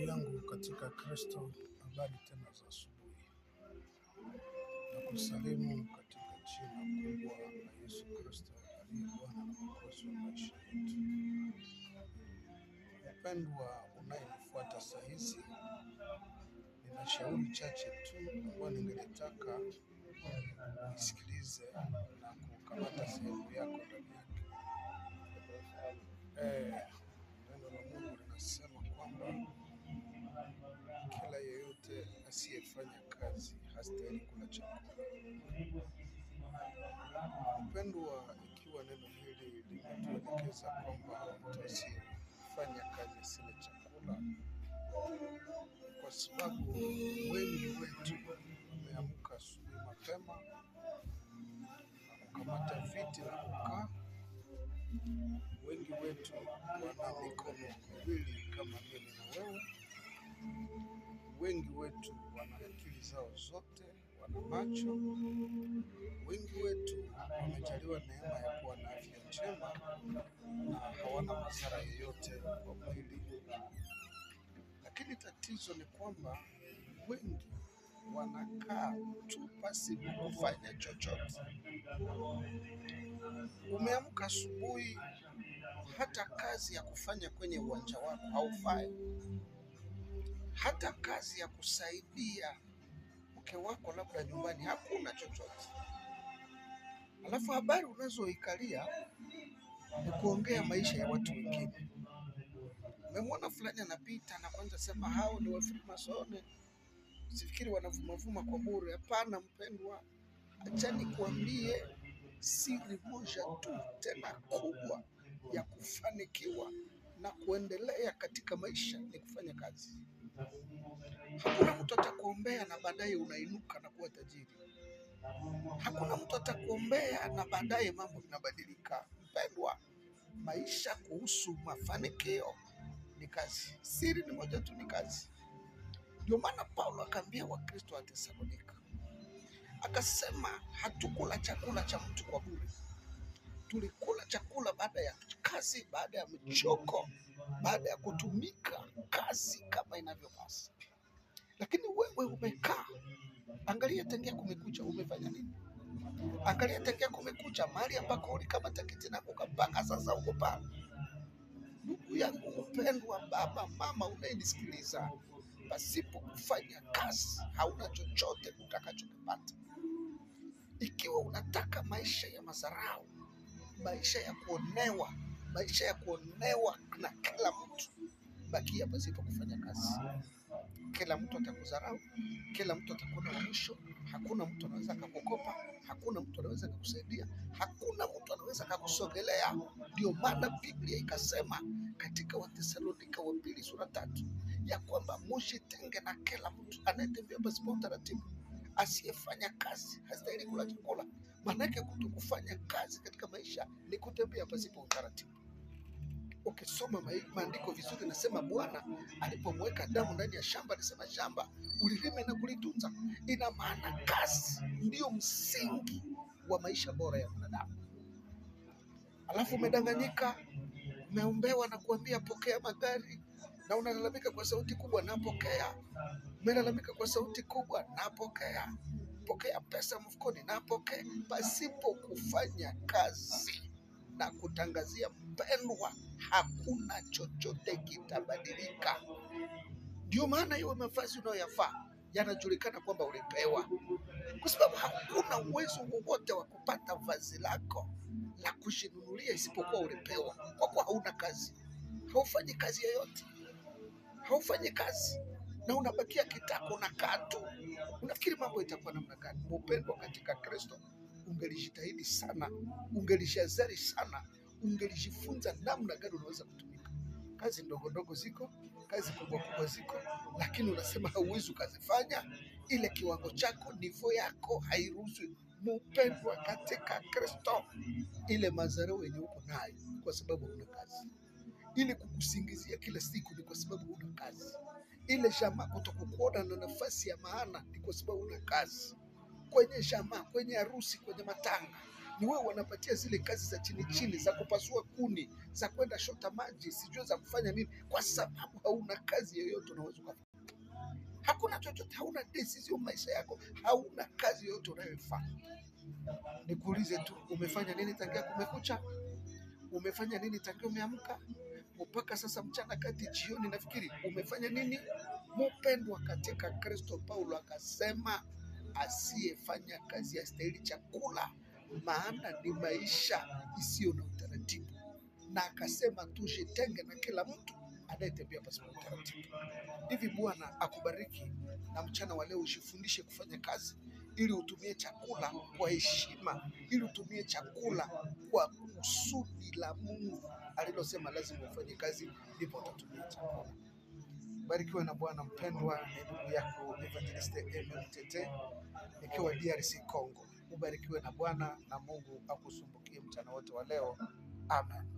Ndugu yangu katika Kristo, habari tena za asubuhi. Na kusalimu katika jina kubwa la Yesu Kristo aliye Bwana na Mwokozi wa maisha yetu. Mpendwa unayenifuata saa hizi, nina shauri chache tu ambayo ningetaka nisikilize na kukamata sehemu yako ndani yake. Neno la Mungu linasema kwamba kila yeyote asiyefanya kazi hastahili kula chakula. Mpendwa, ikiwa neno hili linatuelekeza kwamba mtu asiyefanya kazi asile chakula, kwa sababu wengi wetu wameamka asubuhi mapema na kukamata viti na kukaa. Wengi wetu wana mikono miwili kama mimi na wewe. Wengi wetu wana akili zao zote, wana macho. Wengi wetu wamejaliwa neema ya kuwa na afya njema na hawana madhara yoyote kwa mwili. Lakini tatizo ni kwamba wengi wanakaa tu pasipo kufanya chochote. Umeamka asubuhi, hata kazi ya kufanya kwenye uwanja wako haufai. Hata kazi ya kusaidia mke wako labda nyumbani hakuna chochote. Alafu habari unazoikalia ni kuongea maisha ya watu wengine. Umemwona fulani anapita na kwanza sema hao ni wafrimasone, sifikiri wanavumavuma kwa bure. Hapana mpendwa, acha nikuambie siri moja tu tena kubwa ya kufanikiwa na kuendelea katika maisha ni kufanya kazi. Hakuna mtu atakuombea na baadaye unainuka na kuwa tajiri. Hakuna mtu atakuombea na baadaye mambo yanabadilika. Mpendwa, maisha kuhusu mafanikio ni kazi. Siri ni moja tu, ni kazi. Ndio maana Paulo akaambia Wakristo wa Thessalonika, akasema hatukula chakula cha mtu kwa bure. Tulikula chakula baada ya kazi, baada ya mchoko, baada ya kutumika kazi kama inavyopasa. Lakini wewe umekaa, angalia tangia kumekucha umefanya nini? Angalia tangia kumekucha mahali ambako ulikamata kiti na ukapaka, sasa uko pale. Ndugu yangu mpendwa, baba, mama unayenisikiliza, pasipo kufanya kazi hauna chochote utakachokipata. Ikiwa unataka maisha ya madharau, maisha ya kuonewa, maisha ya kuonewa na kila mtu, bakia pasipo kufanya kazi. Kila mtu atakudharau, kila mtu atakuona wa mwisho. Hakuna mtu anaweza kukukopa, hakuna mtu anaweza kukusaidia, hakuna mtu anaweza kukusogelea. Ndio maana Biblia ikasema katika Wathesalonika wa pili sura 3 ya kwamba msitenge na kila mtu anayetembea pasipo utaratibu. Asiyefanya kazi hastahili kula chakula. Maana yake kutokufanya kazi katika maisha ni kutembea pasipo utaratibu. Ukisoma maandiko vizuri, nasema Bwana alipomweka Adamu ndani ya shamba, alisema shamba ulilime na kulitunza. Ina maana kazi ndio msingi wa maisha bora ya mwanadamu. Alafu umedanganyika, umeombewa na kuambia pokea magari, na unalalamika kwa sauti kubwa, napokea. Umelalamika kwa sauti kubwa, napokea. Pokea pesa mfukoni, napokea, pasipo kufanya kazi. Na kutangazia mpendwa, hakuna chochote kitabadilika. Ndio maana hiyo mavazi unayoyavaa yanajulikana kwamba ulipewa, kwa sababu hakuna uwezo wowote wa kupata vazi lako la kujinunulia isipokuwa ulipewa. Kwa kuwa hauna kazi, haufanyi kazi yoyote, haufanyi kazi na unabakia kitako na katu, unafikiri mambo itakuwa namna gani? Mpendwa katika Kristo, ungelijitahidi sana, ungelishazari sana, ungelijifunza namna gani unaweza kutumika. Kazi ndogo ndogo ziko, kazi kubwa kubwa ziko, lakini unasema hauwezi ukazifanya. Ile kiwango chako, nivo yako hairuhusu. Mpendwa katika Kristo, ile madharau yenye uko nayo kwa sababu huna kazi. Ile kukusingizia kila siku ni kwa sababu huna kazi. Ile jamaa kutokukuona na nafasi ya maana ni kwa sababu huna kazi. Kwenye jamaa, kwenye harusi, kwenye matanga, Ni wewe wanapatia zile kazi za chini chini za kupasua kuni, za kwenda shota maji, sijui za kufanya nini, kwa sababu hauna kazi yoyote unaweza kufanya. Hakuna chochote, hauna decision maisha yako, hauna kazi yoyote unayofanya. Nikuulize tu, umefanya nini tangia kumekucha? Umefanya nini tangia umeamka mpaka sasa mchana kati jioni? Nafikiri umefanya nini? Mpendwa katika Kristo, Paulo akasema asiyefanya kazi hastahili chakula, maana ni maisha isiyo na utaratibu. Na akasema tujitenge na kila mtu anayetembea pasipo utaratibu. Hivi Bwana akubariki, na mchana wa leo usifundishe kufanya kazi ili utumie chakula kwa heshima, ili utumie chakula kwa kusudi la Mungu alilosema lazima ufanye kazi ndipo utatumia chakula. Barikiwe na Bwana. Mpendwa, ni ndugu yako Evangelist Aimee Mtete nikiwa DRC Congo. Ubarikiwe na Bwana na Mungu akusumbukie mchana wote wa leo. Amen.